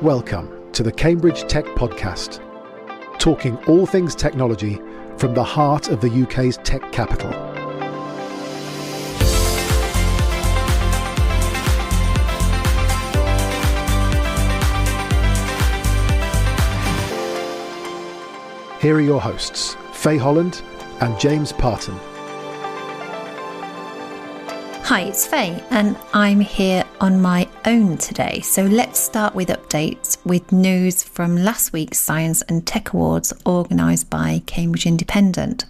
Welcome to the Cambridge Tech Podcast, talking all things technology from the heart of the UK's tech capital. Here are your hosts, Faye Holland and James Parton. Hi, it's Faye and I'm here on my own today. So let's start with updates with news from last week's Science and Tech Awards organised by Cambridge Independent.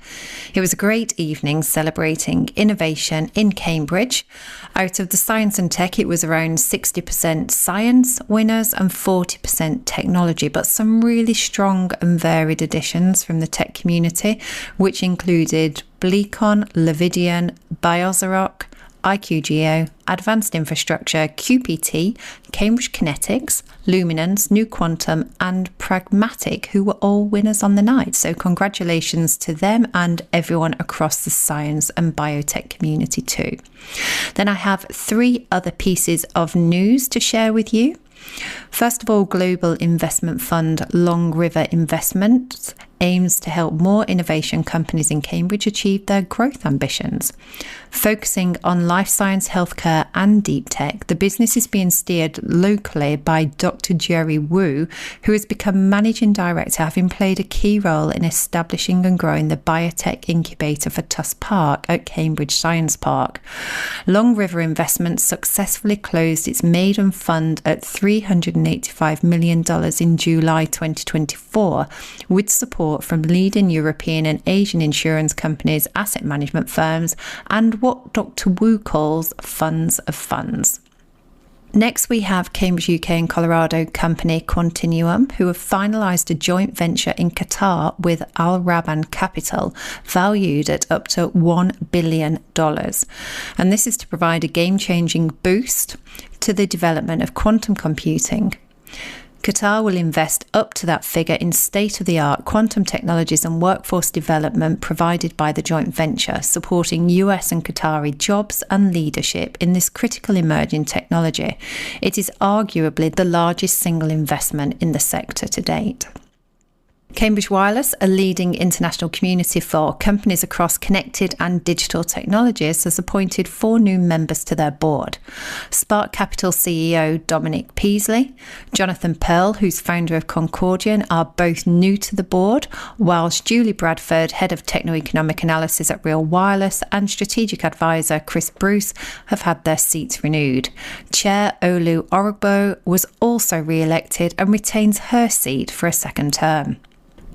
It was a great evening celebrating innovation in Cambridge. Out of the Science and Tech, it was around 60% science winners and 40% technology, but some really strong and varied additions from the tech community, which included Bleacon, Levidian, Biozaroc, IQGeo, Advanced Infrastructure, QPT, Cambridge Kinetics, Luminance, New Quantum and Pragmatic, who were all winners on the night. So congratulations to them and everyone across the science and biotech community too. Then I have three other pieces of news to share with you. First of all, global investment fund Long River Investments aims to help more innovation companies in Cambridge achieve their growth ambitions. Focusing on life science, healthcare and deep tech, the business is being steered locally by Dr. Jerry Wu, who has become managing director, having played a key role in establishing and growing the biotech incubator for Tuss Park at Cambridge Science Park. Long River Investments successfully closed its maiden fund at $385 million in July 2024, with support from leading European and Asian insurance companies, asset management firms, and what Dr. Wu calls funds of funds. Next, we have Cambridge UK and Colorado company Quantinuum, who have finalised a joint venture in Qatar with Al Raban Capital, valued at up to $1 billion. And this is to provide a game-changing boost to the development of quantum computing. Qatar will invest up to that figure in state-of-the-art quantum technologies and workforce development provided by the joint venture, supporting US and Qatari jobs and leadership in this critical emerging technology. It is arguably the largest single investment in the sector to date. Cambridge Wireless, a leading international community for companies across connected and digital technologies, has appointed 4 new members to their board. Spark Capital CEO Dominic Peasley, Jonathan Pearl, who's founder of Concordian, are both new to the board, whilst Julie Bradford, head of techno-economic analysis at Real Wireless, and strategic advisor Chris Bruce have had their seats renewed. Chair Olu Orogbo was also re-elected and retains her seat for a second term.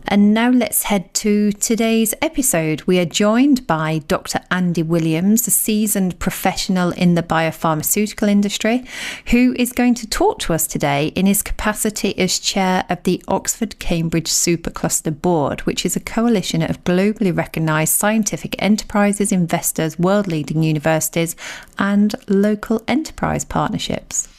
And now let's head to today's episode. We are joined by Dr. Andy Williams, a seasoned professional in the biopharmaceutical industry, who is going to talk to us today in his capacity as chair of the Oxford-Cambridge Supercluster Board, which is a coalition of globally recognised scientific enterprises, investors, world-leading universities and local enterprise partnerships.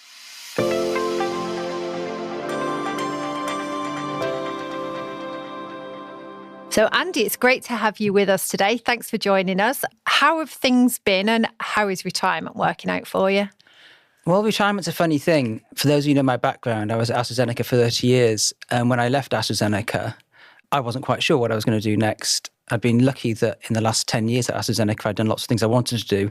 So Andy, it's great to have you with us today. Thanks for joining us. How have things been and how is retirement working out for you? Well, retirement's a funny thing. For those of you who know my background, I was at AstraZeneca for 30 years. And when I left AstraZeneca, I wasn't quite sure what I was going to do next. I've been lucky that in the last 10 years at AstraZeneca, I've done lots of things I wanted to do.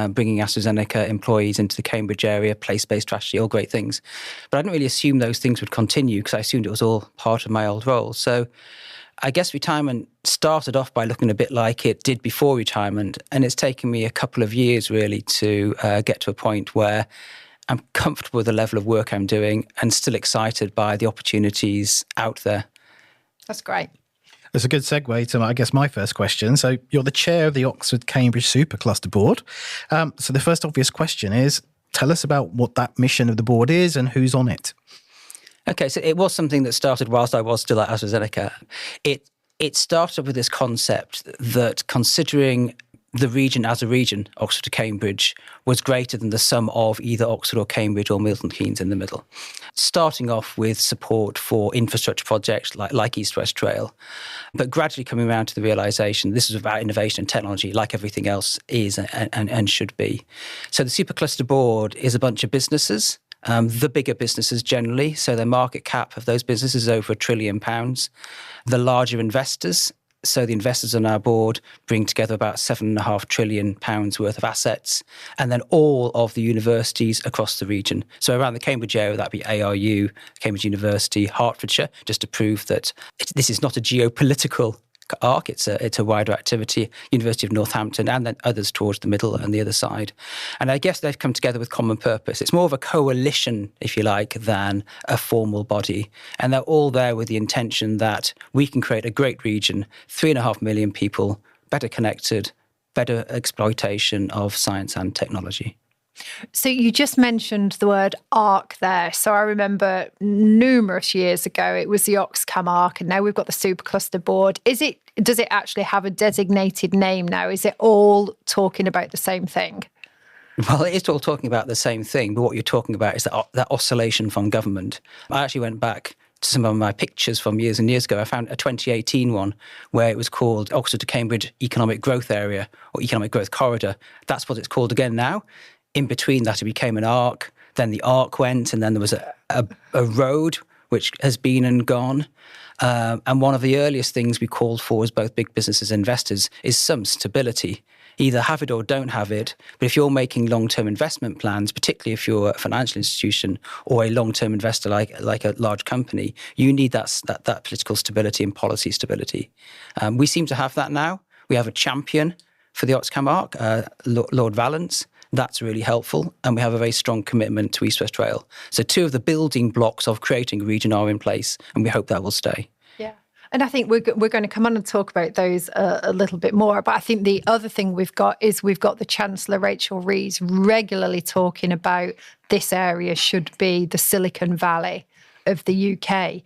Bringing AstraZeneca employees into the Cambridge area, place-based strategy, all great things. But I didn't really assume those things would continue because I assumed it was all part of my old role. So I guess retirement started off by looking a bit like it did before retirement, and it's taken me a couple of years really to get to a point where I'm comfortable with the level of work I'm doing and still excited by the opportunities out there. That's great. That's a good segue to, I guess, my first question. So you're the chair of the Oxford-Cambridge Supercluster Board. So the first obvious question is, tell us about what that mission of the board is and who's on it. Okay, so it was something that started whilst I was still at AstraZeneca. It started with this concept that considering the region as a region, Oxford to Cambridge, was greater than the sum of either Oxford or Cambridge or Milton Keynes in the middle. Starting off with support for infrastructure projects like East West Trail, but gradually coming around to the realisation this is about innovation and technology like everything else is and should be. So the Supercluster Board is a bunch of businesses the bigger businesses generally. So the market cap of those businesses is over £1 trillion. The larger investors, so the investors on our board bring together about £7.5 trillion worth of assets, and then all of the universities across the region. So around the Cambridge area, that'd be ARU, Cambridge University, Hertfordshire, just to prove that this is not a geopolitical arc. It's a wider activity. University of Northampton, and then others towards the middle and the other side. And I guess they've come together with common purpose. It's more of a coalition, if you like, than a formal body. And they're all there with the intention that we can create a great region, 3.5 million people, better connected, better exploitation of science and technology. So you just mentioned the word ARC there. So I remember numerous years ago, it was the Oxcam ARC, and now we've got the Supercluster board. Does it actually have a designated name now? Is it all talking about the same thing? Well, it is all talking about the same thing, but what you're talking about is that oscillation from government. I actually went back to some of my pictures from years and years ago. I found a 2018 one where it was called Oxford to Cambridge Economic Growth Area or Economic Growth Corridor. That's what it's called again now. In between that, it became an ARC. Then the ARC went, and then there was a road, which has been and gone. And one of the earliest things we called for as both big businesses and investors is some stability. Either have it or don't have it. But if you're making long-term investment plans, particularly if you're a financial institution or a long-term investor like a large company, you need that political stability and policy stability. We seem to have that now. We have a champion for the Oxcam ARC, Lord Valence. That's really helpful. And we have a very strong commitment to East West Rail. So two of the building blocks of creating a region are in place, and we hope that will stay. Yeah. And I think we're going to come on and talk about those a little bit more. But I think the other thing we've got the Chancellor, Rachel Reeves, regularly talking about this area should be the Silicon Valley of the UK.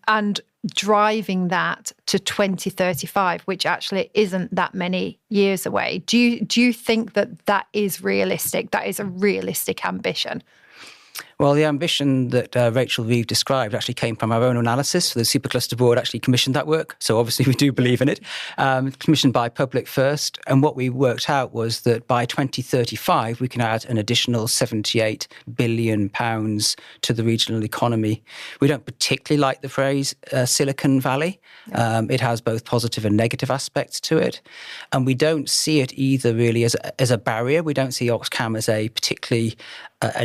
And driving that to 2035, which actually isn't that many years away. Do you think that is realistic? That is a realistic ambition? Well, the ambition that Rachel Reeve described actually came from our own analysis. The Supercluster board actually commissioned that work. So obviously we do believe in it. Commissioned by Public First. And what we worked out was that by 2035, we can add an additional £78 billion to the regional economy. We don't particularly like the phrase Silicon Valley. It has both positive and negative aspects to it. And we don't see it either really as a barrier. We don't see Oxcam as a particularly,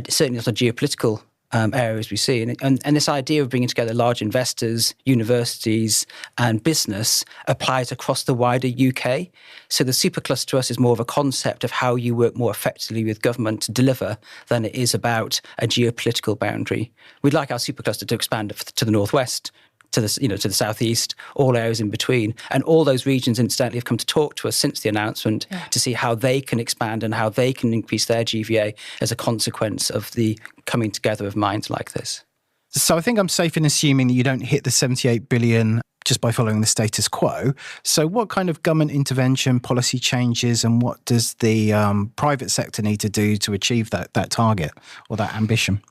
certainly not a geopolitical area as we see. And this idea of bringing together large investors, universities and business applies across the wider UK. So the Supercluster to us is more of a concept of how you work more effectively with government to deliver than it is about a geopolitical boundary. We'd like our Supercluster to expand to the northwest, to the southeast, all areas in between. And all those regions, incidentally, have come to talk to us since the announcement to see how they can expand and how they can increase their GVA as a consequence of the coming together of minds like this. So I think I'm safe in assuming that you don't hit the 78 billion just by following the status quo. So what kind of government intervention, policy changes, and what does the private sector need to do to achieve that target or that ambition?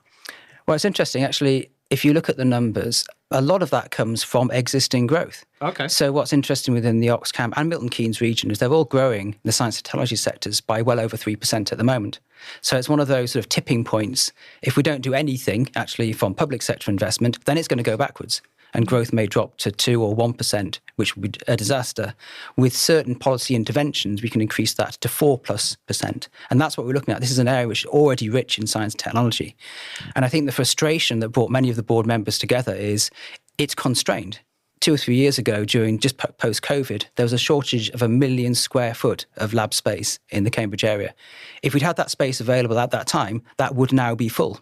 Well, it's interesting, actually. If you look at the numbers, a lot of that comes from existing growth. Okay. So what's interesting within the Oxcam and Milton Keynes region is they're all growing the science and technology sectors by well over 3% at the moment. So it's one of those sort of tipping points. If we don't do anything actually from public sector investment, then it's going to go backwards. And growth may drop to 2 or 1%, which would be a disaster. With certain policy interventions, we can increase that to 4+%. And that's what we're looking at. This is an area which is already rich in science and technology. And I think the frustration that brought many of the board members together is it's constrained. 2 or 3 years ago, during just post-COVID, there was a shortage of 1 million square foot of lab space in the Cambridge area. If we'd had that space available at that time, that would now be full.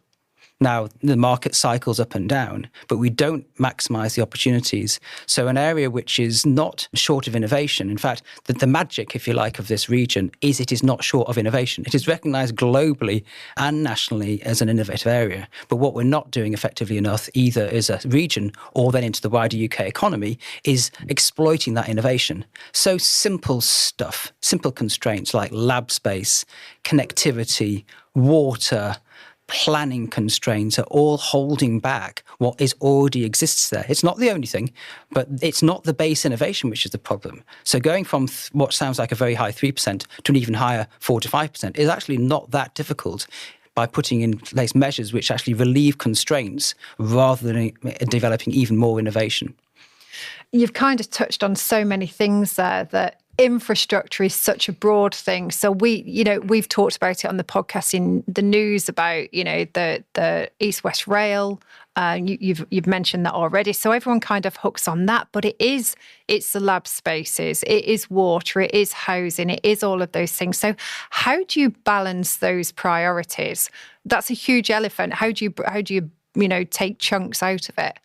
Now, the market cycles up and down, but we don't maximise the opportunities. So an area which is not short of innovation, in fact, the magic, if you like, of this region is it is not short of innovation. It is recognised globally and nationally as an innovative area. But what we're not doing effectively enough, either as a region or then into the wider UK economy, is exploiting that innovation. So simple stuff, simple constraints like lab space, connectivity, water, planning constraints are all holding back what already exists there. It's not the only thing, but it's not the base innovation which is the problem. So going from what sounds like a very high 3% to an even higher 4 to 5% is actually not that difficult. by putting in place measures which actually relieve constraints rather than developing even more innovation. You've kind of touched on so many things there that infrastructure is such a broad thing. So we've talked about it on the podcast in the news about, the East-West Rail. You've mentioned that already. So everyone kind of hooks on that, but it's the lab spaces, it is water, it is housing, it is all of those things. So how do you balance those priorities? That's a huge elephant. How do you take chunks out of it?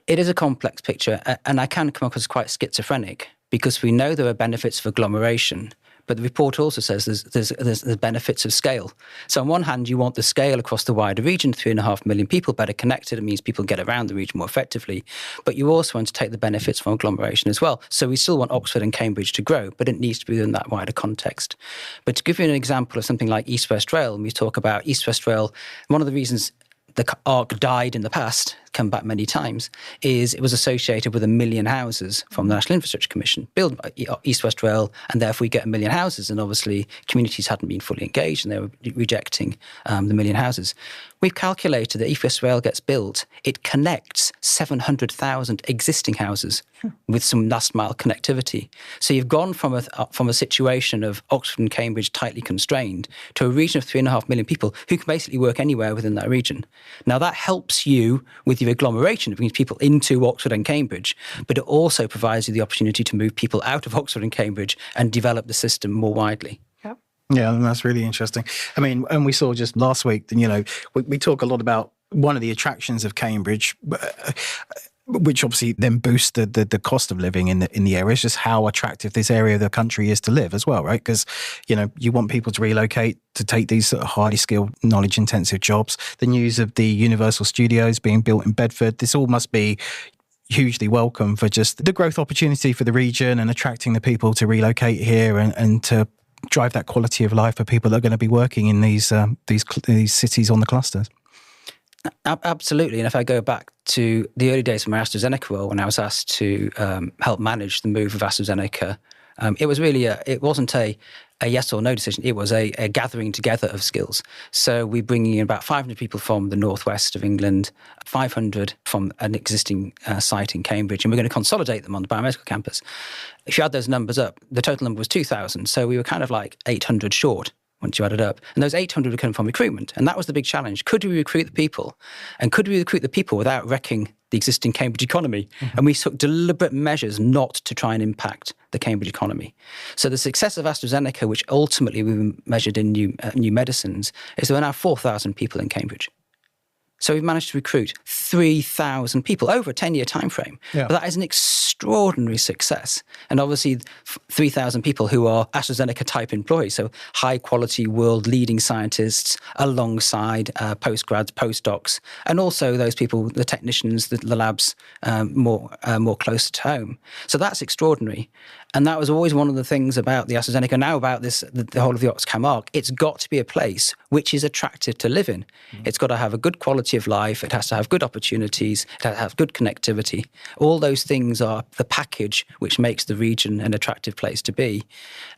It is a complex picture, and I can come across as quite schizophrenic because we know there are benefits of agglomeration, but the report also says there's benefits of scale. So on one hand, you want the scale across the wider region, 3.5 million people better connected. It means people get around the region more effectively. But you also want to take the benefits from agglomeration as well. So we still want Oxford and Cambridge to grow, but it needs to be within that wider context. But to give you an example of something like East-West Rail, when we talk about East-West Rail, one of the reasons the ARC died in the past, come back many times, is it was associated with 1 million houses from the National Infrastructure Commission, build East-West Rail, and therefore we get 1 million houses. And obviously communities hadn't been fully engaged and they were rejecting the 1 million houses. We've calculated that if East-West Rail gets built, it connects 700,000 existing houses with some last mile connectivity. So you've gone from a situation of Oxford and Cambridge tightly constrained to a region of 3.5 million people who can basically work anywhere within that region. Now that helps you with your agglomeration. It brings people into Oxford and Cambridge, but it also provides you the opportunity to move people out of Oxford and Cambridge and develop the system more widely. Yeah, that's really interesting. I mean, and we saw just last week, we talk a lot about one of the attractions of Cambridge, which obviously then boosts the cost of living in the area. It's just how attractive this area of the country is to live as well, right? Because, you want people to relocate to take these sort of highly skilled, knowledge-intensive jobs. The news of the Universal Studios being built in Bedford, this all must be hugely welcome for just the growth opportunity for the region and attracting the people to relocate here and to drive that quality of life for people that are going to be working in these cities on the clusters. Absolutely. And if I go back to the early days of my AstraZeneca role, when I was asked to help manage the move of AstraZeneca, it was really it wasn't a yes or no decision. It was a gathering together of skills. So we're bringing in about 500 people from the northwest of England, 500 from an existing site in Cambridge, and we're going to consolidate them on the biomedical campus. If you add those numbers up, the total number was 2,000. So we were kind of like 800 short once you add it up. And those 800 would come from recruitment. And that was the big challenge. Could we recruit the people? And could we recruit the people without wrecking the existing Cambridge economy? Mm-hmm. And we took deliberate measures not to try and impact the Cambridge economy. So the success of AstraZeneca, which ultimately we measured in new medicines, is there are now 4,000 people in Cambridge. So we've managed to recruit 3,000 people over a 10-year time frame. Yeah. But that is an extraordinary success. And obviously 3,000 people who are AstraZeneca-type employees, so high-quality, world-leading scientists alongside postgrads, postdocs, and also those people, the technicians, the labs, more closer to home. So that's extraordinary. And that was always one of the things about the AstraZeneca, now about this, the whole of the Oxcam arc. It's got to be a place which is attractive to live in. Mm. It's got to have a good quality of life. It has to have good opportunities. It has to have good connectivity. All those things are the package which makes the region an attractive place to be.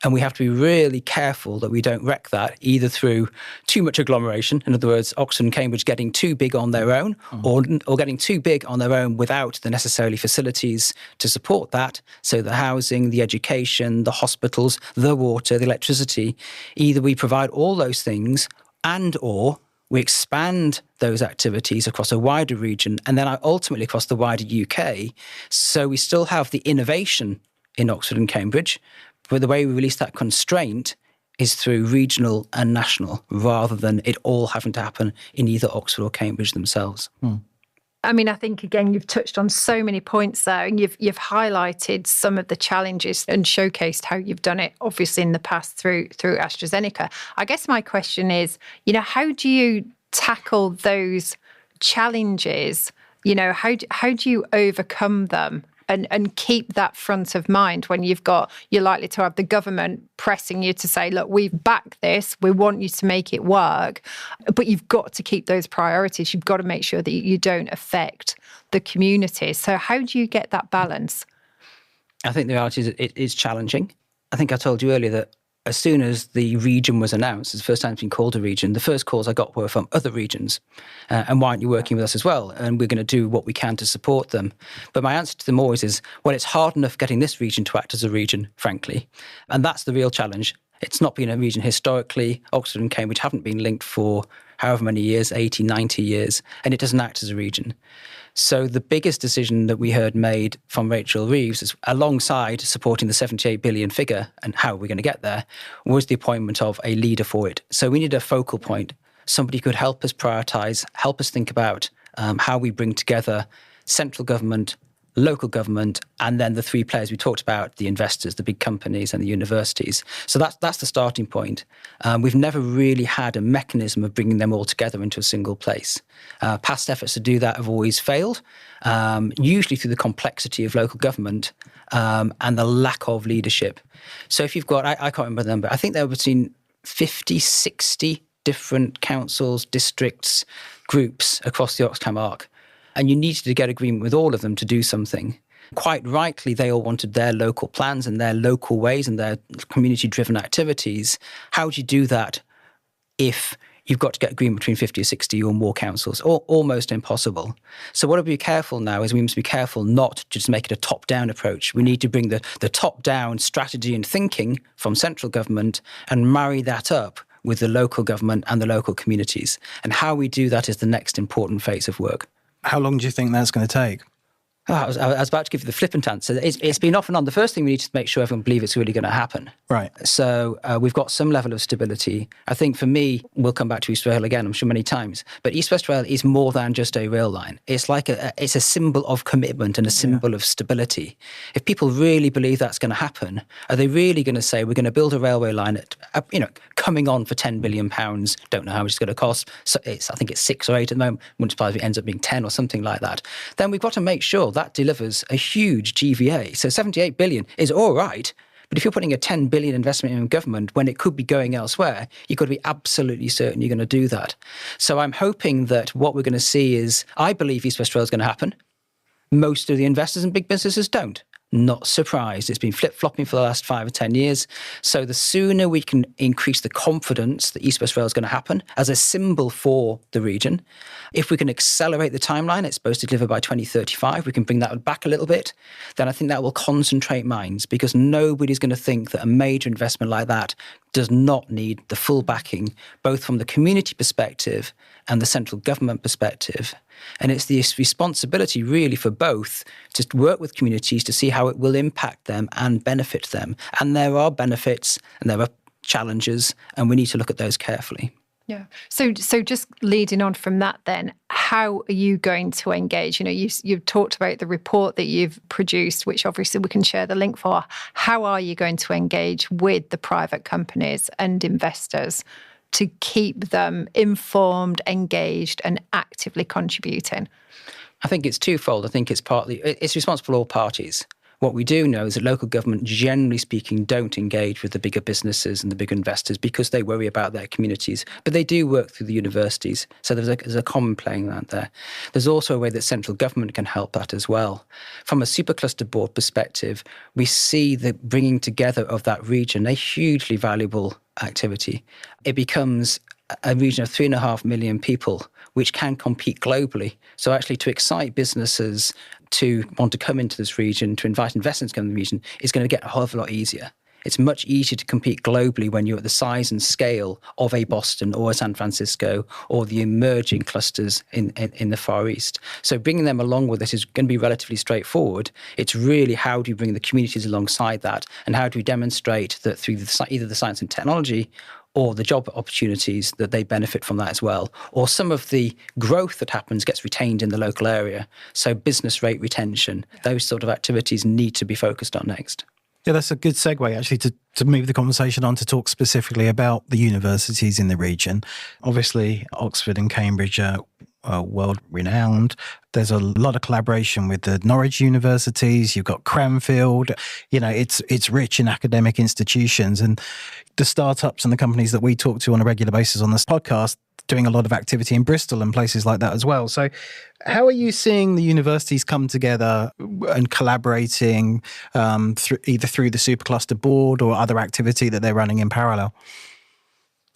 And we have to be really careful that we don't wreck that either through too much agglomeration, in other words, Oxford and Cambridge getting too big on their own, or getting too big on their own without the necessarily facilities to support that. So the housing, the education, the hospitals, the water, the electricity, either we provide all those things and or we expand those activities across a wider region and then ultimately across the wider UK. So we still have the innovation in Oxford and Cambridge, but the way we release that constraint is through regional and national rather than it all having to happen in either Oxford or Cambridge themselves. Mm. I mean, I think, again, you've touched on so many points there and you've highlighted some of the challenges and showcased how you've done it, obviously, in the past through AstraZeneca. I guess my question is, how do you tackle those challenges? How do you overcome them and keep that front of mind when you're likely to have the government pressing you to say, look, we've backed this, we want you to make it work, but you've got to keep those priorities. You've got to make sure that you don't affect the community. So how do you get that balance? I think the reality is it is challenging. I think I told you earlier that as soon as the region was announced, it's the first time it's been called a region, the first calls I got were from other regions. And why aren't you working with us as well? And we're going to do what we can to support them. But my answer to them always is, well, it's hard enough getting this region to act as a region, frankly. And that's the real challenge. It's not been a region historically. Oxford and Cambridge haven't been linked for however many years, 80, 90 years, and it doesn't act as a region. So the biggest decision that we heard made from Rachel Reeves, is, alongside supporting the 78 billion figure and how we're going to get there, was the appointment of a leader for it. So we need a focal point, somebody who could help us prioritise, help us think about how we bring together central government, local government, and then the three players we talked about, the investors, the big companies and the universities. So that's the starting point. We've never really had a mechanism of bringing them all together into a single place. Past efforts to do that have always failed, usually through the complexity of local government and the lack of leadership. So if you've got, I can't remember the number, I think there were between 50, 60 different councils, districts, groups across the Oxfam arc. And you needed to get agreement with all of them to do something. Quite rightly, they all wanted their local plans and their local ways and their community-driven activities. How would you do that if you've got to get agreement between 50 or 60 or more councils? Almost impossible. So what do we be careful now is we must be careful not to just make it a top-down approach. We need to bring the top-down strategy and thinking from central government and marry that up with the local government and the local communities. And how we do that is the next important phase of work. How long do you think that's going to take? I was about to give you the flippant answer. It's been off and on. The first thing we need to make sure everyone believes it's really going to happen. Right. So we've got some level of stability. I think for me, we'll come back to East Rail again, I'm sure many times, but East West Rail is more than just a rail line. It's like it's a symbol of commitment and a symbol of stability. If people really believe that's going to happen, are they really going to say we're going to build a railway line at, coming on for £10 billion? Don't know how much it's going to cost. So I think it's 6 or 8 at the moment. Wouldn't surprise if it ends up being 10 or something like that. Then we've got to make sure that delivers a huge GVA. So 78 billion is all right, but if you're putting a 10 billion investment in government when it could be going elsewhere, you've got to be absolutely certain you're going to do that. So I'm hoping that what we're going to see is, I believe East West Rail is going to happen. Most of the investors and big businesses don't. Not surprised. It's been flip-flopping for the last 5 or 10 years. So the sooner we can increase the confidence that East West Rail is going to happen as a symbol for the region, if we can accelerate the timeline, it's supposed to deliver by 2035, we can bring that back a little bit, then I think that will concentrate minds, because nobody's going to think that a major investment like that does not need the full backing, both from the community perspective and the central government perspective. And it's this responsibility really for both to work with communities to see how it will impact them and benefit them. And there are benefits and there are challenges, and we need to look at those carefully. Yeah. So just leading on from that then, how are you going to engage? You've talked about the report that you've produced, which obviously we can share the link for. How are you going to engage with the private companies and investors to keep them informed, engaged and actively contributing? I think it's twofold. I think it's responsible for all parties. What we do know is that local government, generally speaking, don't engage with the bigger businesses and the bigger investors because they worry about their communities. But they do work through the universities. So there's a common playing out there. There's also a way that central government can help that as well. From a Supercluster board perspective, we see the bringing together of that region a hugely valuable activity. It becomes a region of 3.5 million people, which can compete globally. So actually to excite businesses to want to come into this region, to invite investors to come into the region, is going to get a whole lot easier. It's much easier to compete globally when you're at the size and scale of a Boston or a San Francisco or the emerging clusters in the Far East. So bringing them along with this is going to be relatively straightforward. It's really how do you bring the communities alongside that, and how do we demonstrate that through either the science and technology or the job opportunities that they benefit from that as well, or some of the growth that happens gets retained in the local area. So business rate retention, those sort of activities need to be focused on next. Yeah, that's a good segue actually to move the conversation on to talk specifically about the universities in the region. Obviously, Oxford and Cambridge are world-renowned. There's a lot of collaboration with the Norwich universities. You've got Cranfield. It's rich in academic institutions. And the startups and the companies that we talk to on a regular basis on this podcast doing a lot of activity in Bristol and places like that as well. So how are you seeing the universities come together and collaborating either through the Supercluster board or other activity that they're running in parallel?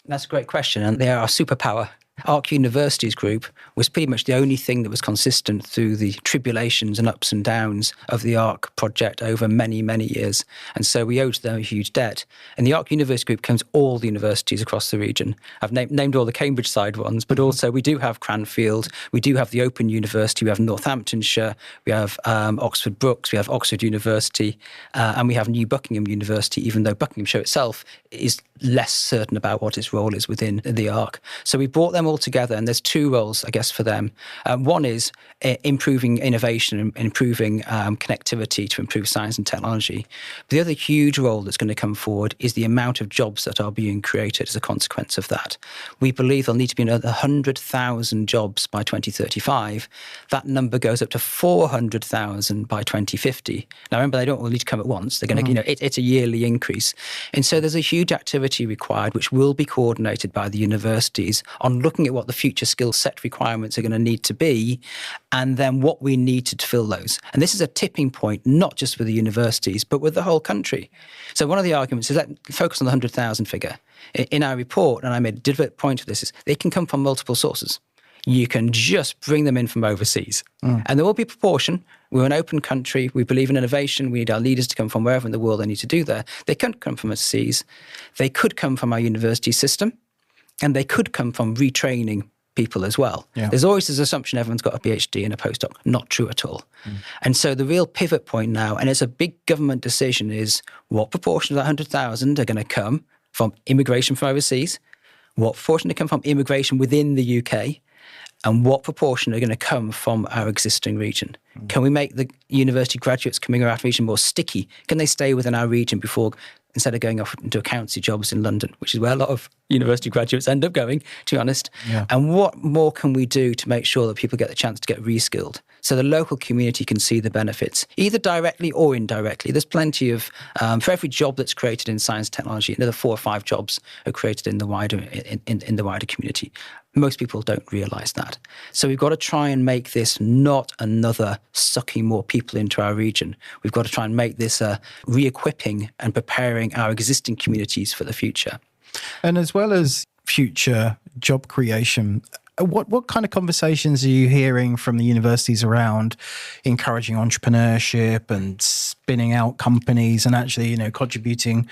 That's a great question. And they are our superpower. Arc Universities Group was pretty much the only thing that was consistent through the tribulations and ups and downs of the Arc project over many, many years. And so we owed them a huge debt. And the Arc University Group comes all the universities across the region. I've named all the Cambridge side ones, but also we do have Cranfield, we do have the Open University, we have Northamptonshire, we have Oxford Brookes, we have Oxford University, and we have New Buckingham University, even though Buckinghamshire itself is less certain about what its role is within the Arc. So we brought them all together, and there's two roles, I guess, for them. One is improving innovation and improving connectivity to improve science and technology. But the other huge role that's going to come forward is the amount of jobs that are being created as a consequence of that. We believe there'll need to be another 100,000 jobs by 2035. That number goes up to 400,000 by 2050. Now, remember, they don't all need to come at once. They're going to, it's a yearly increase. And so there's a huge activity required, which will be coordinated by the universities on looking at what the future skill set requirements are going to need to be, and then what we need to fill those. And this is a tipping point, not just with the universities, but with the whole country. So one of the arguments is, let's focus on the 100,000 figure. In our report, and I made a deliberate point of this, is they can come from multiple sources. You can just bring them in from overseas. And there will be proportion. We're an open country. We believe in innovation. We need our leaders to come from wherever in the world they need to do that. They can't come from overseas. They could come from our university system, and they could come from retraining people as well. Yeah. There's always this assumption everyone's got a PhD and a postdoc. Not true at all. And so the real pivot point now, and it's a big government decision, is what proportion of that 100,000 are going to come from immigration from overseas, what proportion to come from immigration within the UK, and what proportion are going to come from our existing region. Can we make the university graduates coming out of the region more sticky? Can they stay within our region instead of going off into accountancy jobs in London, which is where a lot of university graduates end up going, to be honest? Yeah. And what more can we do to make sure that people get the chance to get reskilled so the local community can see the benefits, either directly or indirectly? There's plenty of, for every job that's created in science and technology, another 4 or 5 jobs are created in the wider community. Most people don't realise that. So we've got to try and make this not another sucking more people into our region. We've got to try and make this a re-equipping and preparing our existing communities for the future. And as well as future job creation, what kind of conversations are you hearing from the universities around encouraging entrepreneurship and spinning out companies and actually, contributing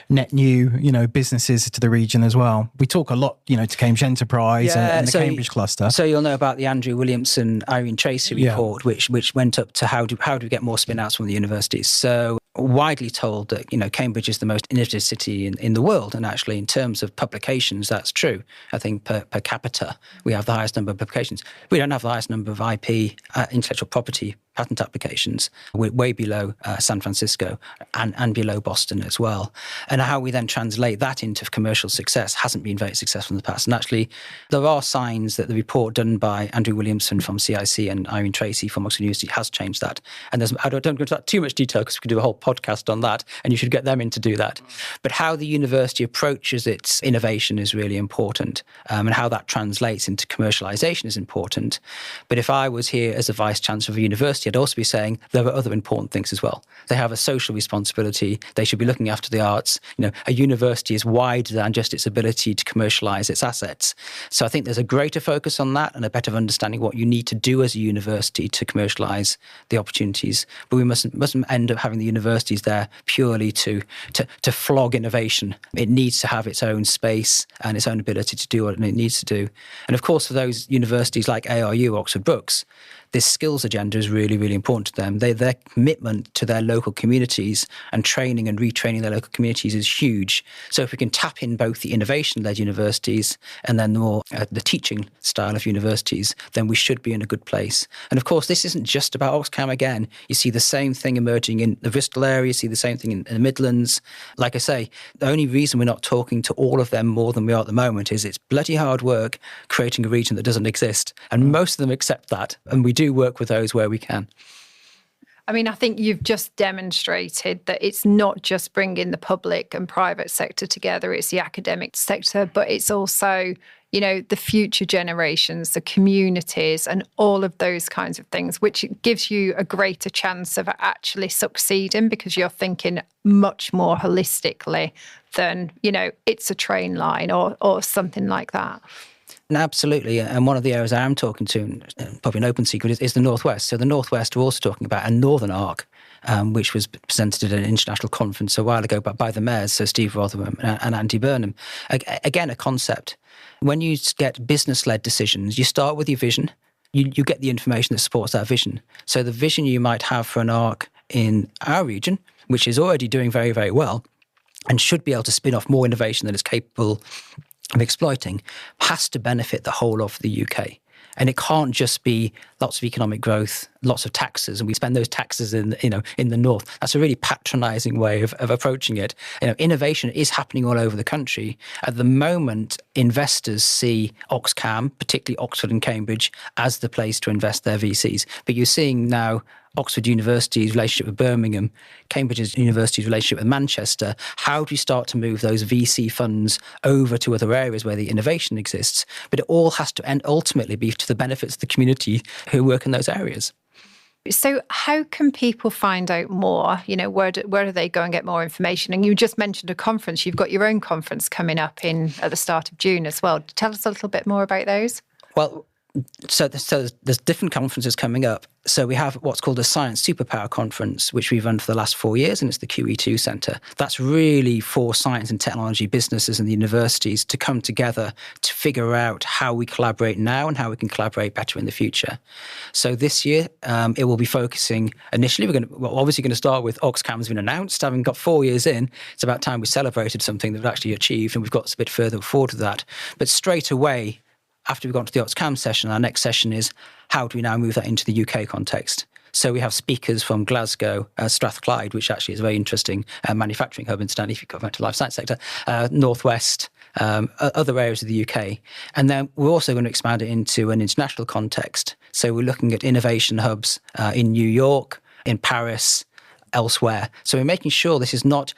net new, businesses to the region as well? We talk a lot, to Cambridge Enterprise and the Cambridge cluster. So you'll know about the Andrew Williamson, Irene Tracy report, which went up to how do we get more spin outs from the universities. So widely told that, Cambridge is the most innovative city in the world. And actually, in terms of publications, that's true. I think per capita, we have the highest number of publications. We don't have the highest number of IP, intellectual property, patent applications. We're way below San Francisco and below Boston as well. And how we then translate that into commercial success hasn't been very successful in the past. And actually, there are signs that the report done by Andrew Williamson from CIC and Irene Tracy from Oxford University has changed that. And I don't go into that too much detail because we could do a whole podcast on that, and you should get them in to do that. But how the university approaches its innovation is really important, and how that translates into commercialization is important. But if I was here as a vice chancellor of a university, I'd also be saying there are other important things as well. They have a social responsibility. They should be looking after the arts. A university is wider than just its ability to commercialize its assets. So I think there's a greater focus on that and a better understanding what you need to do as a university to commercialize the opportunities. But we mustn't end up having the universities there purely to flog innovation. It needs to have its own space and its own ability to do what it needs to do. And of course, for those universities like ARU, Oxford Brookes, this skills agenda is really, really important to them. Their commitment to their local communities and training and retraining their local communities is huge. So if we can tap in both the innovation-led universities and then the more the teaching style of universities, then we should be in a good place. And of course, this isn't just about Oxcam again. You see the same thing emerging in the Bristol area, you see the same thing in the Midlands. Like I say, the only reason we're not talking to all of them more than we are at the moment is it's bloody hard work creating a region that doesn't exist. And most of them accept that. And we do work with those where we can. I mean, I think you've just demonstrated that it's not just bringing the public and private sector together, it's the academic sector, but it's also, you know, the future generations, the communities, and all of those kinds of things, which gives you a greater chance of actually succeeding because you're thinking much more holistically than, you know, it's a train line or something like that. Absolutely. And one of the areas I am talking to, probably an open secret, is the Northwest. So the Northwest, we're also talking about a Northern Arc, which was presented at an international conference a while ago by the mayors, so Steve Rotherham and Andy Burnham. Again, a concept. When you get business-led decisions, you start with your vision. You get the information that supports that vision. So the vision you might have for an arc in our region, which is already doing very, very well, and should be able to spin off more innovation than it's capable of exploiting, has to benefit the whole of the UK. And it can't just be lots of economic growth, lots of taxes, and we spend those taxes in the north. That's a really patronising way of approaching it. You know, innovation is happening all over the country. At the moment, investors see Oxcam, particularly Oxford and Cambridge, as the place to invest their VCs. But you're seeing now Oxford University's relationship with Birmingham, Cambridge University's relationship with Manchester. How do you start to move those VC funds over to other areas where the innovation exists? But it all has to ultimately be to the benefits of the community who work in those areas. So how can people find out more? You know, where do they go and get more information? And you just mentioned a conference. You've got your own conference coming up at the start of June as well. Tell us a little bit more about those. Well, so there's different conferences coming up. So we have what's called a Science Superpower Conference, which we've run for the last 4 years, and it's the QE2 Centre. That's really for science and technology businesses and the universities to come together to figure out how we collaborate now and how we can collaborate better in the future. So this year, it will be focusing initially, we're obviously going to start with Oxcam's been announced. Having got 4 years in, it's about time we celebrated something that we've actually achieved, and we've got a bit further forward to that. But straight away, after we've gone to the Oxcam session, our next session is how do we now move that into the UK context? So we have speakers from Glasgow, Strathclyde, which actually is a very interesting manufacturing hub, incidentally, if you go back to the life science sector, Northwest, other areas of the UK. And then we're also going to expand it into an international context. So we're looking at innovation hubs in New York, in Paris, elsewhere. So we're making sure this is, like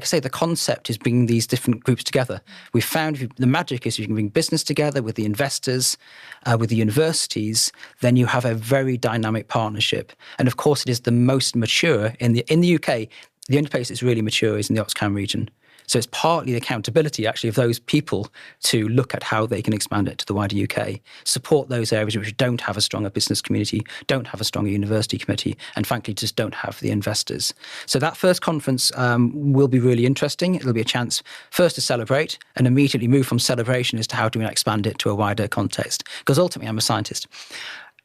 I say, the concept is bringing these different groups together. We've found the magic is you can bring business together with the investors, with the universities, then you have a very dynamic partnership. And of course, it is the most mature in the UK. The only place that's really mature is in the Oxcam region. So it's partly the accountability, actually, of those people to look at how they can expand it to the wider UK, support those areas which don't have a stronger business community, don't have a stronger university committee, and frankly, just don't have the investors. So that first conference will be really interesting. It'll be a chance first to celebrate and immediately move from celebration as to how do we expand it to a wider context. Because ultimately, I'm a scientist.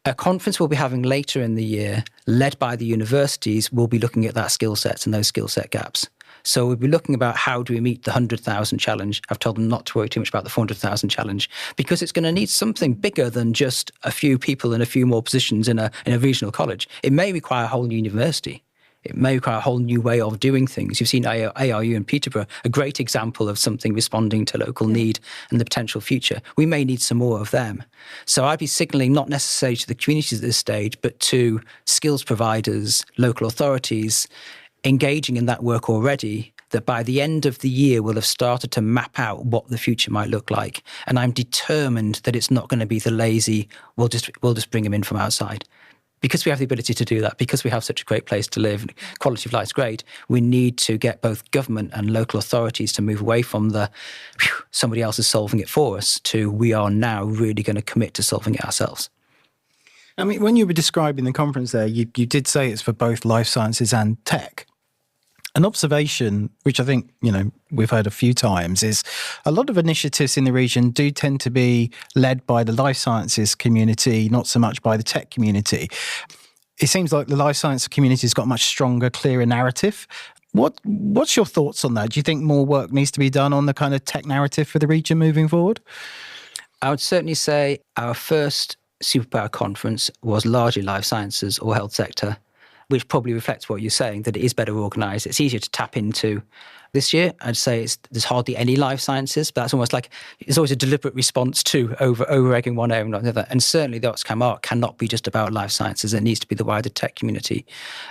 A conference we'll be having later in the year, led by the universities, will be looking at that skill sets and those skill set gaps. So we'll be looking about how do we meet the 100,000 challenge. I've told them not to worry too much about the 400,000 challenge because it's going to need something bigger than just a few people and a few more positions in a regional college. It may require a whole new university. It may require a whole new way of doing things. You've seen ARU in Peterborough, a great example of something responding to local need and the potential future. We may need some more of them. So I'd be signalling not necessarily to the communities at this stage, but to skills providers, local authorities, engaging in that work already, that by the end of the year we'll have started to map out what the future might look like. And I'm determined that it's not going to be the lazy, we'll just bring them in from outside. Because we have the ability to do that, because we have such a great place to live, quality of life's great, we need to get both government and local authorities to move away from somebody else is solving it for us to we are now really going to commit to solving it ourselves. I mean, when you were describing the conference there, you did say it's for both life sciences and tech. An observation, which I think, we've heard a few times, is a lot of initiatives in the region do tend to be led by the life sciences community, not so much by the tech community. It seems like the life science community has got a much stronger, clearer narrative. What's your thoughts on that? Do you think more work needs to be done on the kind of tech narrative for the region moving forward? I would certainly say our first Superpower conference was largely life sciences or health sector, which probably reflects what you're saying, that it is better organised. It's easier to tap into. This year, I'd say there's hardly any life sciences, but that's almost like it's always a deliberate response to over-egging one area and not the other. And certainly the Oxfam Arc cannot be just about life sciences. It needs to be the wider tech community.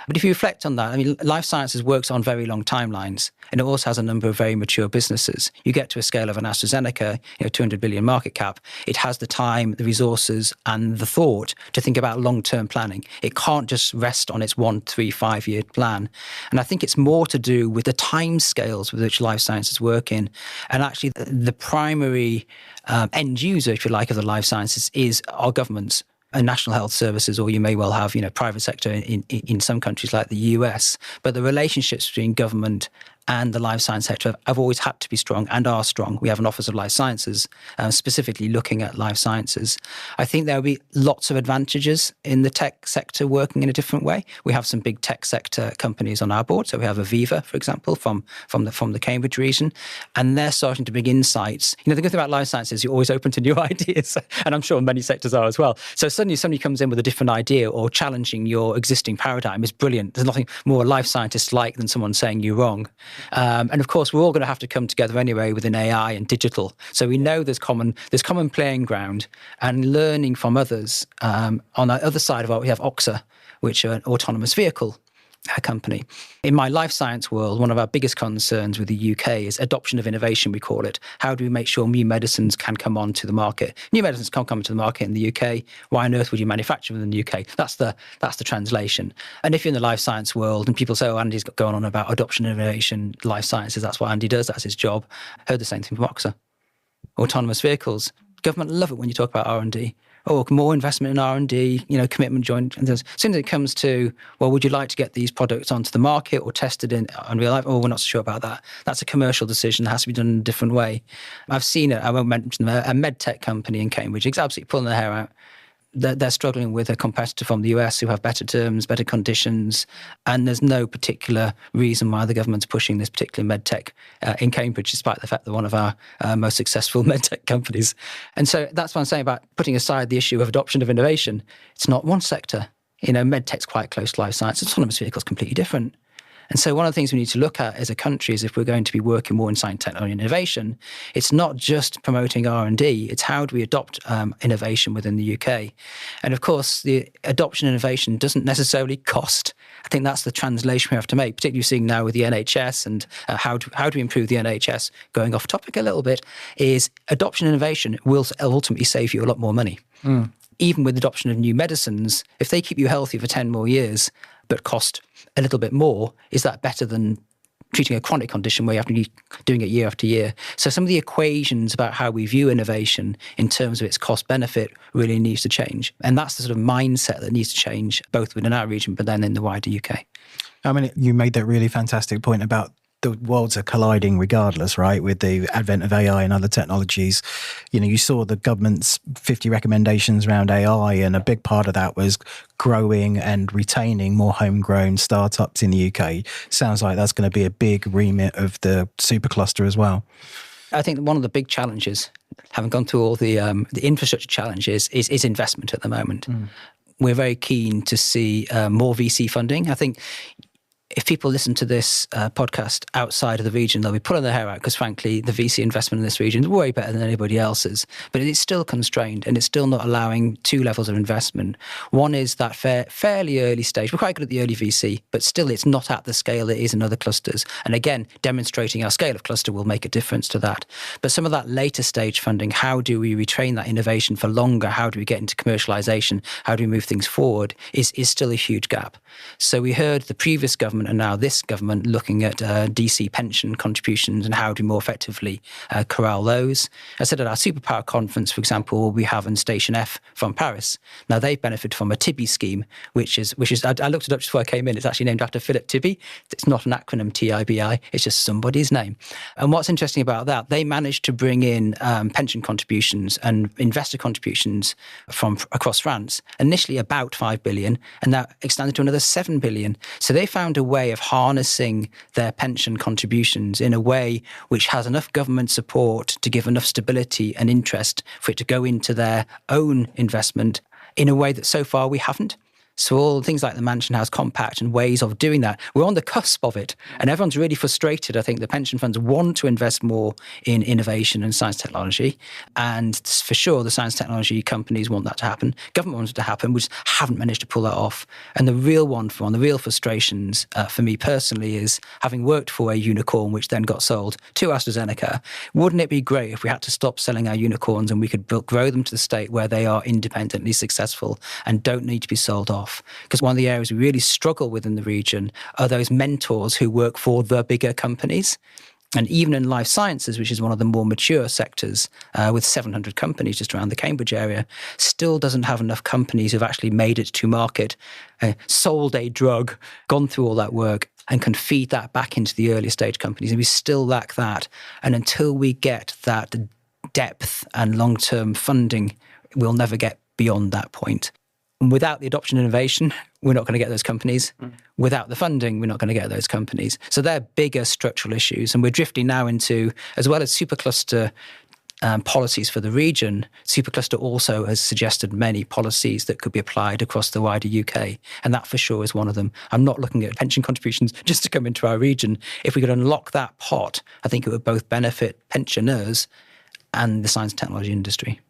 But if you reflect on that, life sciences works on very long timelines, and it also has a number of very mature businesses. You get to a scale of an AstraZeneca, 200 billion market cap, it has the time, the resources, and the thought to think about long-term planning. It can't just rest on its 1, 3, 5-year plan. And I think it's more to do with the time scale with which life sciences work in. And actually the primary end user, if you like, of the life sciences is our governments and national health services, or you may well have, private sector in some countries like the US. But the relationships between government and the life science sector have always had to be strong and are strong. We have an Office of Life Sciences specifically looking at life sciences. I think there will be lots of advantages in the tech sector working in a different way. We have some big tech sector companies on our board. So we have Aviva, for example, from the Cambridge region, and they're starting to bring insights. The good thing about life sciences, you're always open to new ideas, and I'm sure many sectors are as well. So suddenly somebody comes in with a different idea or challenging your existing paradigm is brilliant. There's nothing more life scientists like than someone saying you're wrong. And of course, we're all going to have to come together anyway within AI and digital. So we know there's common playing ground, and learning from others. On the other side of it, we have OXA, which are an autonomous vehicle company. In my life science world, one of our biggest concerns with the UK is adoption of innovation, we call it. How do we make sure new medicines can come onto the market? New medicines can't come to the market in the UK. Why on earth would you manufacture them in the UK? That's the translation. And if you're in the life science world and people say, oh, Andy's going on about adoption of innovation, life sciences, that's what Andy does, that's his job. I heard the same thing from OXA. Autonomous vehicles. Government love it when you talk about R&D. Oh, more investment in R&D, commitment joint. And as soon as it comes to, well, would you like to get these products onto the market or tested in real life? Oh, we're not so sure about that. That's a commercial decision that has to be done in a different way. I've seen it. I won't mention them, a med tech company in Cambridge. It's absolutely pulling their hair out. They're struggling with a competitor from the US who have better terms, better conditions, and there's no particular reason why the government's pushing this particular medtech in Cambridge, despite the fact they're one of our most successful medtech companies. And so that's what I'm saying about putting aside the issue of adoption of innovation. It's not one sector. Medtech's quite close to life science. Autonomous vehicles completely different. And so one of the things we need to look at as a country is if we're going to be working more in science, technology and innovation, it's not just promoting R&D, it's how do we adopt innovation within the UK. And of course, the adoption innovation doesn't necessarily cost. I think that's the translation we have to make, particularly seeing now with the NHS and how do we improve the NHS. Going off topic a little bit, is adoption innovation will ultimately save you a lot more money. Even with adoption of new medicines, if they keep you healthy for 10 more years, but cost a little bit more, is that better than treating a chronic condition where you have to be doing it year after year? So some of the equations about how we view innovation in terms of its cost benefit really needs to change. And that's the sort of mindset that needs to change both within our region, but then in the wider UK. You made that really fantastic point about the worlds are colliding regardless, right? With the advent of AI and other technologies. You saw the government's 50 recommendations around AI, and a big part of that was growing and retaining more homegrown startups in the UK. Sounds like that's going to be a big remit of the Supercluster as well. I think one of the big challenges, having gone through all the infrastructure challenges, is investment at the moment. We're very keen to see more VC funding. I think if people listen to this podcast outside of the region, they'll be pulling their hair out because, frankly, the VC investment in this region is way better than anybody else's. But it's still constrained, and it's still not allowing two levels of investment. One is that fairly early stage. We're quite good at the early VC, but still it's not at the scale it is in other clusters. And again, demonstrating our scale of cluster will make a difference to that. But some of that later stage funding, how do we retrain that innovation for longer? How do we get into commercialization? How do we move things forward? Is still a huge gap. So we heard the previous government government and now this government looking at DC pension contributions and how to more effectively corral those. I said at our superpower conference, for example, we have in Station F from Paris. Now they've benefited from a Tibby scheme, which is I looked it up just before I came in. It's actually named after Philip Tibby. It's not an acronym TIBI. It's just somebody's name. And what's interesting about that, they managed to bring in pension contributions and investor contributions from across France. Initially about 5 billion, and that extended to another 7 billion. So they found a way of harnessing their pension contributions in a way which has enough government support to give enough stability and interest for it to go into their own investment in a way that so far we haven't. So all things like the Mansion House Compact and ways of doing that, we're on the cusp of it. And everyone's really frustrated. I think the pension funds want to invest more in innovation and science technology. And for sure, the science technology companies want that to happen. Government wants it to happen. We just haven't managed to pull that off. And the real the real frustrations for me personally is having worked for a unicorn, which then got sold to AstraZeneca. Wouldn't it be great if we had to stop selling our unicorns and we could grow them to the state where they are independently successful and don't need to be sold off? Because one of the areas we really struggle with in the region are those mentors who work for the bigger companies. And even in life sciences, which is one of the more mature sectors, with 700 companies just around the Cambridge area, still doesn't have enough companies who've actually made it to market, sold a drug, gone through all that work, and can feed that back into the earlier stage companies. And we still lack that. And until we get that depth and long-term funding, we'll never get beyond that point. Without the adoption of innovation, we're not going to get those companies. Without the funding, we're not going to get those companies. So they're bigger structural issues. And we're drifting now into, as well as supercluster policies for the region, Supercluster also has suggested many policies that could be applied across the wider UK. And that for sure is one of them. I'm not looking at pension contributions just to come into our region. If we could unlock that pot, I think it would both benefit pensioners and the science and technology industry.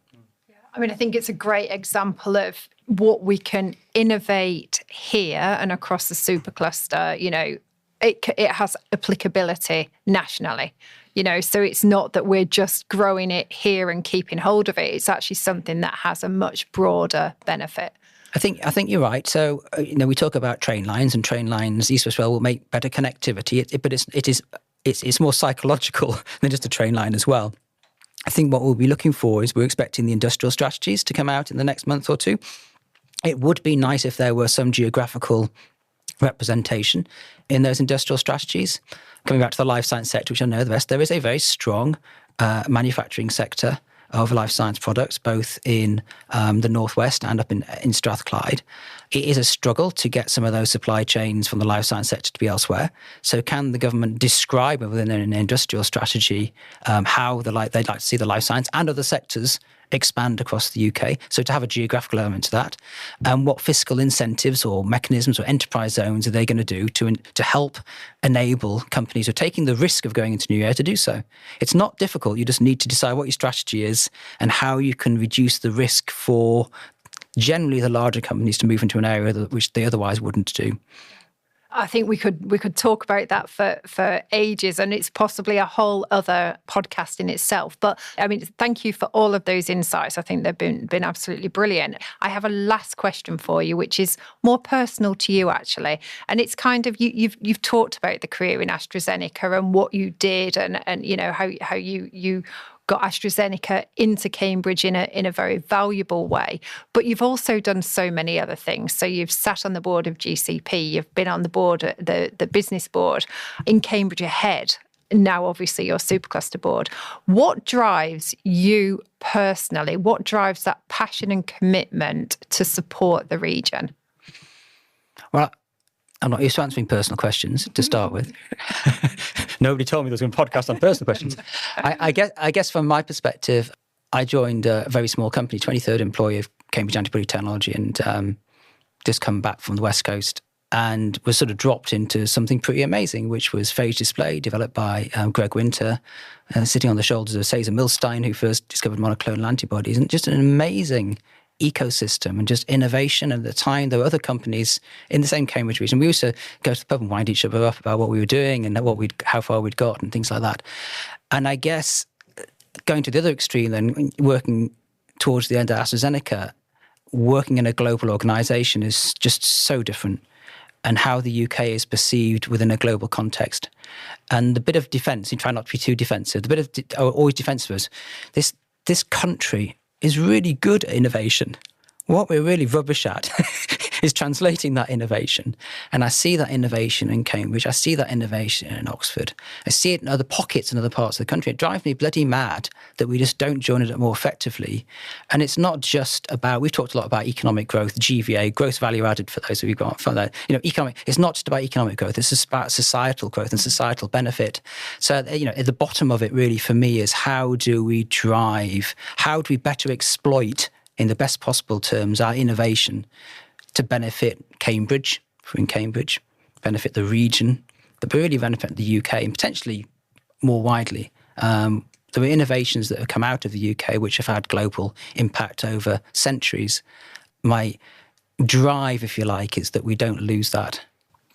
I mean, I think it's a great example of what we can innovate here and across the supercluster. You know, it has applicability nationally. You know, so it's not that we're just growing it here and keeping hold of it. It's actually something that has a much broader benefit. I think you're right. So, we talk about train lines, and train lines east-west rail will make better connectivity. But it's more psychological than just a train line as well. I think what we'll be looking for is we're expecting the industrial strategies to come out in the next month or two. It would be nice if there were some geographical representation in those industrial strategies. Coming back to the life science sector, which I know the best, there is a very strong manufacturing sector of life science products, both in the Northwest and up in Strathclyde. It is a struggle to get some of those supply chains from the life science sector to be elsewhere. So can the government describe within an industrial strategy how they'd like to see the life science and other sectors expand across the UK? So to have a geographical element to that. And what fiscal incentives or mechanisms or enterprise zones are they going to do to help enable companies who are taking the risk of going into new area to do so? It's not difficult. You just need to decide what your strategy is and how you can reduce the risk for generally the larger companies to move into an area which they otherwise wouldn't do. I think we could talk about that for ages, and it's possibly a whole other podcast in itself. But I mean, thank you for all of those insights. I think they've been absolutely brilliant. I have a last question for you, which is more personal to you actually, and it's kind of you've talked about the career in AstraZeneca and what you did, and you know how you got AstraZeneca into Cambridge in a very valuable way. But you've also done so many other things. So you've sat on the board of GCP, you've been on the board, the business board in Cambridge Ahead. Now, obviously, your Supercluster board. What drives you personally? What drives that passion and commitment to support the region? Well, I'm not used to answering personal questions to start with. Nobody told me there was going to be a podcast on personal questions. I guess from my perspective, I joined a very small company, 23rd employee of Cambridge Antibody Technology, and just come back from the West Coast and was sort of dropped into something pretty amazing, which was phage display, developed by Greg Winter, sitting on the shoulders of Cesar Milstein, who first discovered monoclonal antibodies, and just an amazing ecosystem and just innovation. And at the time, there were other companies in the same Cambridge region. We used to go to the pub and wind each other up about what we were doing and how far we'd got and things like that. And I guess going to the other extreme then, working towards the end of AstraZeneca, working in a global organization is just so different. and how the UK is perceived within a global context. And the bit of defence, you try not to be too defensive, the bit of always defensive is this country is really good at innovation. What we're really rubbish at is translating that innovation. And I see that innovation in Cambridge. I see that innovation in Oxford. I see it in other pockets in other parts of the country. It drives me bloody mad that we just don't join it more effectively. And it's not just about, we've talked a lot about economic growth, GVA, gross value added for those of you who got from that. It's not just about economic growth. It's about societal growth and societal benefit. So, at the bottom of it really for me is how do we better exploit in the best possible terms our innovation to benefit Cambridge, if we're in Cambridge, benefit the region, but really benefit the UK and potentially more widely. There are innovations that have come out of the UK which have had global impact over centuries. My drive, if you like, is that we don't lose that.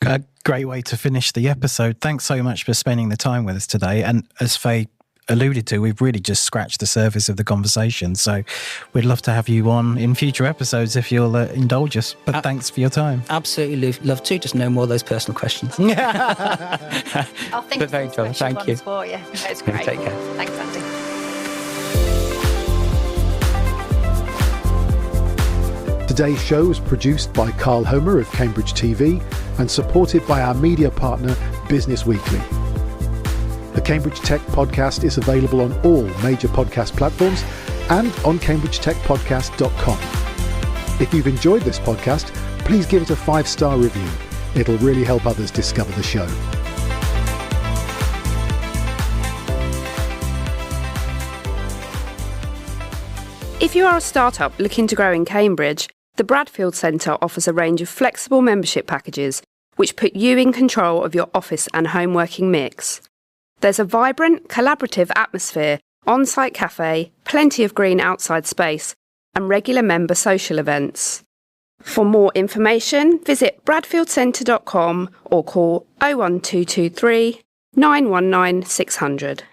A great way to finish the episode. Thanks so much for spending the time with us today. And as Faye alluded to, we've really just scratched the surface of the conversation. So we'd love to have you on in future episodes if you'll indulge us. But thanks for your time. Absolutely love to. Just know more of those personal questions. I'll think of very cool. Thank you. For you. It's great. Take care. Thanks, Andy. Today's show was produced by Carl Homer of Cambridge TV and supported by our media partner, Business Weekly. The Cambridge Tech Podcast is available on all major podcast platforms and on cambridgetechpodcast.com. If you've enjoyed this podcast, please give it a 5-star review. It'll really help others discover the show. If you are a startup looking to grow in Cambridge, the Bradfield Centre offers a range of flexible membership packages which put you in control of your office and home working mix. There's a vibrant, collaborative atmosphere, on-site cafe, plenty of green outside space, and regular member social events. For more information, visit bradfieldcentre.com or call 01223 919 600.